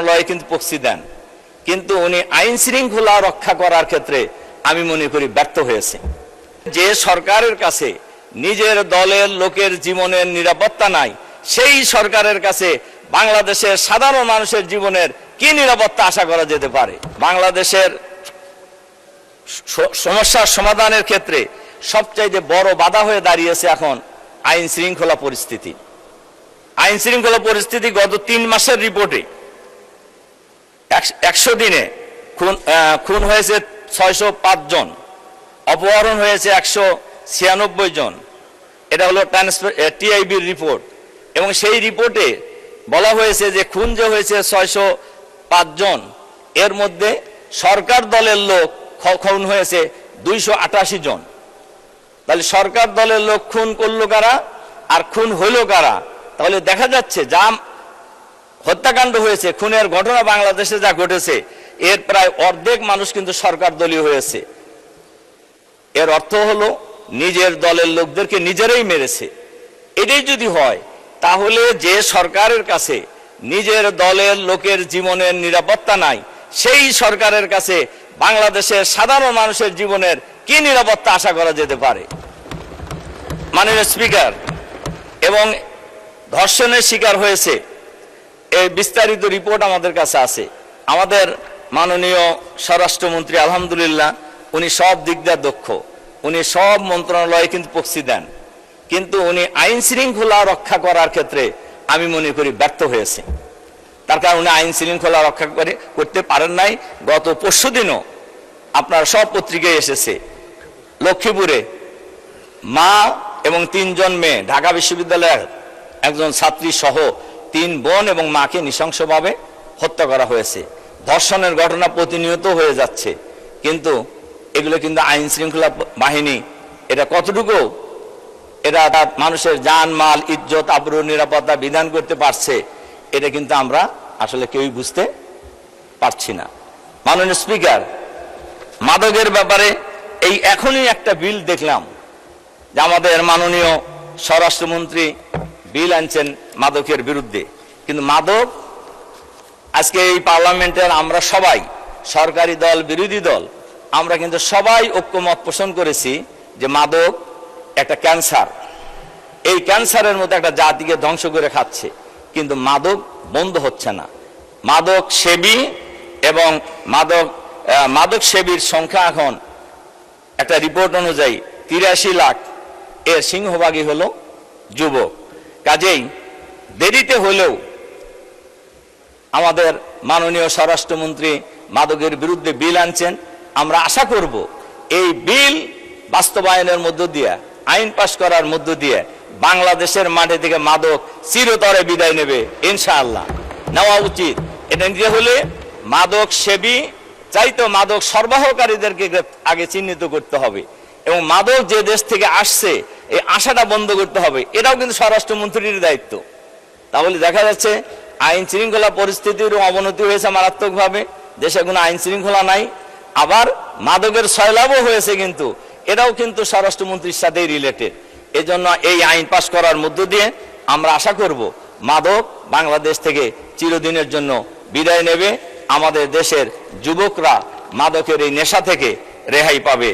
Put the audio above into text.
মন্ত্রণালয়ে কিন্তু প্রক্সি দেন, কিন্তু উনি আইন শৃঙ্খলা রক্ষা করার ক্ষেত্রে আমি মনে করি ব্যর্থ হয়েছে। যে সরকারের কাছে নিজের দলের লোকের জীবনের নিরাপত্তা নাই, সেই সরকারের কাছে বাংলাদেশের সাধারণ মানুষের জীবনের কি নিরাপত্তা আশা করা যেতে পারে? বাংলাদেশের সমস্যার সমাধানের ক্ষেত্রে সবচাইতে বড় বাধা হয়ে দাঁড়িয়েছে এখন আইন শৃঙ্খলা পরিস্থিতি। আইন শৃঙ্খলা পরিস্থিতি গত 3 মাসের রিপোর্টে 100 দিনে খুন হয়েছে 605 জন, অপহরণ হয়েছে 196 জন। এটা হলো টিআইবির রিপোর্ট, এবং সেই রিপোর্টে বলা হয়েছে যে খুন যে হয়েছে 605 জন, এর মধ্যে সরকার দলের লোক খুন হয়েছে 288 জন। তাহলে সরকার দলের লোক খুন করলো কারা আর খুন হইল কারা? তাহলে দেখা যাচ্ছে যা হত্যাকাণ্ড হয়েছে, খুনের ঘটনা বাংলাদেশে যা ঘটেছে, এর প্রায় অর্ধেক মানুষ কিন্তু সরকার দলীয় হয়েছে। এর অর্থ হলো নিজের দলের লোকদেরকে নিজেরাই মেরেছে। এটাই যদি হয়, তাহলে যে সরকারের কাছে নিজের দলের লোকের জীবনের নিরাপত্তা নাই, সেই সরকারের কাছে বাংলাদেশের সাধারণ মানুষের জীবনের কি নিরাপত্তা আশা করা যেতে পারে? মাননীয় স্পিকার, এবং ধর্ষণের শিকার হয়েছে, এই বিস্তারিত রিপোর্ট আমাদের কাছে আছে। আমাদের মাননীয় স্বরাষ্ট্রমন্ত্রী আলহামদুলিল্লাহ উনি সব দিক দিয়ে দক্ষ, উনি সব মন্ত্রণালয়ে কিন্তু প্রক্সি দেন, কিন্তু উনি আইন শৃঙ্খলা রক্ষা করার ক্ষেত্রে আমি মনে করি ব্যর্থ হয়েছে। তার কারণ উনি আইন শৃঙ্খলা রক্ষা করতে পারেন নাই। গত পরশুদিনও আপনার সব পত্রিকায় এসেছে, লক্ষ্মীপুরে মা এবং 3 জন মেয়ে, ঢাকা বিশ্ববিদ্যালয়ের একজন ছাত্রী সহ 3 বোন এবং মাকে নৃশংসভাবে হত্যা করা হয়েছে। ধর্ষণের ঘটনা প্রতিনিয়ত হয়ে যাচ্ছে, কিন্তু এগুলো কিন্তু আইন শৃঙ্খলা বাহিনী এটা কতটুকু এরা মানুষের জান মাল ইজ্জত আবরু নিরাপত্তা বিধান করতে পারছে, এটা কিন্তু আমরা আসলে কেউই বুঝতে পারছি না। মাননীয় স্পিকার, মাদকের ব্যাপারে এই এখনই একটা বিল দেখলাম যে আমাদের মাননীয় স্বরাষ্ট্রমন্ত্রী বিল আনছেন মাদকের বিরুদ্ধে, কিন্তু মাদক আজকে এই পার্লামেন্টের আমরা সবাই, সরকারি দল বিরোধী দল, আমরা কিন্তু সবাই ঐক্যমত পোষণ করেছি যে মাদক একটা ক্যান্সার, এই ক্যান্সারের মতো একটা জাতিকে ধ্বংস করে খাচ্ছে, কিন্তু মাদক বন্ধ হচ্ছে না। মাদক সেবী এবং মাদক সেবীর সংখ্যা এখন একটা রিপোর্ট অনুযায়ী 83 লাখ, এর সিংহভাগই হলো যুবক। কাজেই দেরিতে হলেও আমাদের মাননীয় স্বরাষ্ট্রমন্ত্রী মাদকের বিরুদ্ধে বিল আনছেন। আমরা আশা করব এই বিল বাস্তবায়নের মধ্য দিয়ে, আইন পাশ করার মধ্য দিয়ে বাংলাদেশের মাঠে থেকে মাদক চিরতরে বিদায় নেবে, ইনশাআল্লাহ নেওয়া উচিত। এটা নিতে হলে মাদক সেবী চাইতো মাদক সরবরাহকারীদেরকে আগে চিহ্নিত করতে হবে, এবং মাদক যে দেশ থেকে আসছে এই আশাটা বন্ধ করতে হবে, এটাও কিন্তু স্বরাষ্ট্রমন্ত্রীর দায়িত্ব। তাহলে দেখা যাচ্ছে আইন শৃঙ্খলা পরিস্থিতির অবনতি হয়েছে মারাত্মকভাবে, দেশে কোনো আইন শৃঙ্খলা নাই, আবার মাদকের সয়লাভও হয়েছে, কিন্তু এটাও কিন্তু স্বরাষ্ট্রমন্ত্রীর সাথেই রিলেটেড। এজন্য এই আইন পাশ করার মধ্য দিয়ে আমরা আশা করব মাদক বাংলাদেশ থেকে চিরদিনের জন্য বিদায় নেবে, আমাদের দেশের যুবকরা মাদকের এই নেশা থেকে রেহাই পাবে।